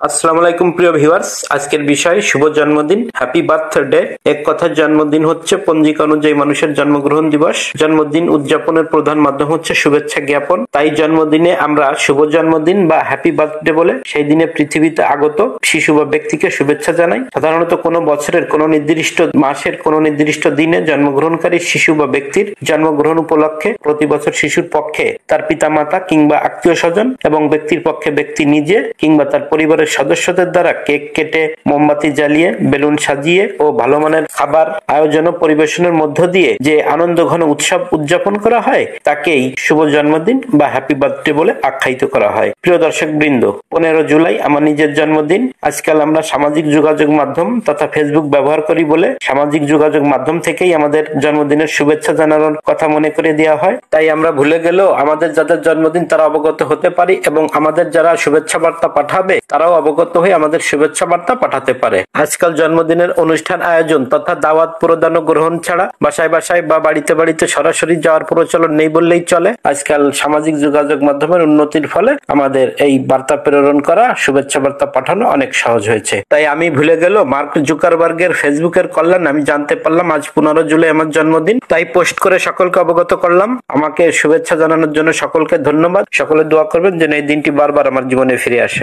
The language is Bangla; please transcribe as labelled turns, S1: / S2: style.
S1: আসসালামু আলাইকুম প্রিয় ভিউয়ার্স, আজকের বিষয় শুভ জন্মদিন, হ্যাপি বার্থডে। এক কথায় জন্মদিন হচ্ছে পঞ্জিকা অনুযায়ী মানুষের জন্মগ্রহণ দিবস। জন্মদিন উদযাপনের প্রধান মাধ্যম হচ্ছে শুভেচ্ছা জ্ঞাপন। তাই জন্মদিনে আমরা শুভ জন্মদিন বা হ্যাপি বার্থডে বলে সেই দিনে পৃথিবীতে আগত শিশু বা ব্যক্তিকে শুভেচ্ছা জানাই। সাধারণত কোনো বছরের কোনো নির্দিষ্ট মাসের কোনো নির্দিষ্ট দিনে জন্মগ্রহণকারী শিশু বা ব্যক্তির জন্মগ্রহণ উপলক্ষে প্রতি বছর শিশুর পক্ষে তার পিতামাতা কিংবা আত্মীয় স্বজন এবং ব্যক্তির পক্ষে ব্যক্তি নিজে কিংবা তার পরিবারের সদস্যদের দ্বারা কেক কেটে, মোমবাতি জ্বালিয়ে, বেলুন সাজিয়ে ও ভালো মানের খাবার আয়োজন ও পরিবেশনের মধ্য দিয়ে যে আনন্দ ঘন উৎসব উদযাপন করা হয় তাকেই শুভ জন্মদিন বা হ্যাপি বার্থডে বলে আখ্যায়িত করা হয়। প্রিয় দর্শক বৃন্দ, 15 জুলাই আমার নিজের জন্মদিন। আজকাল আমরা সামাজিক যোগাযোগ মাধ্যম তথা ফেসবুক ব্যবহার করি বলে সামাজিক যোগাযোগ মাধ্যম থেকেই আমাদের জন্মদিনের শুভেচ্ছা জানানোর কথা মনে করে দেওয়া হয়। তাই আমরা ভুলে গেলেও আমাদের যাদের জন্মদিন তারা অবগত হতে পারি এবং আমাদের যারা শুভেচ্ছা বার্তা পাঠাবে তারাও অবগত হয়ে আমাদের শুভেচ্ছা বার্তা পাঠাতে পারে। আজকাল জন্মদিনের অনুষ্ঠান আয়োজন তথা দাওয়াত প্রদান ও গ্রহণ ছাড়া বাসায় বাসায় বা বাড়িতে বাড়িতে সরাসরি যাওয়ার প্রচলন নেই বললেই চলে। আজকাল সামাজিক যোগাযোগ মাধ্যমের উন্নতির ফলে আমাদের এই বার্তা প্রেরণ করা, শুভেচ্ছা বার্তা পাঠানো অনেক সহজ হয়েছে। তাই আমি ভুলে গেলেও মার্ক জুকারবার্গের ফেসবুকের কল্যাণ আমি জানতে পারলাম আজ 15 জুলাই আমার জন্মদিন। তাই পোস্ট করে সকলকে অবগত করলাম। আমাকে শুভেচ্ছা জানানোর জন্য সকলকে ধন্যবাদ। সকলে দোয়া করবেন যেন এই দিনটি বারবার আমার জীবনে ফিরে আসে।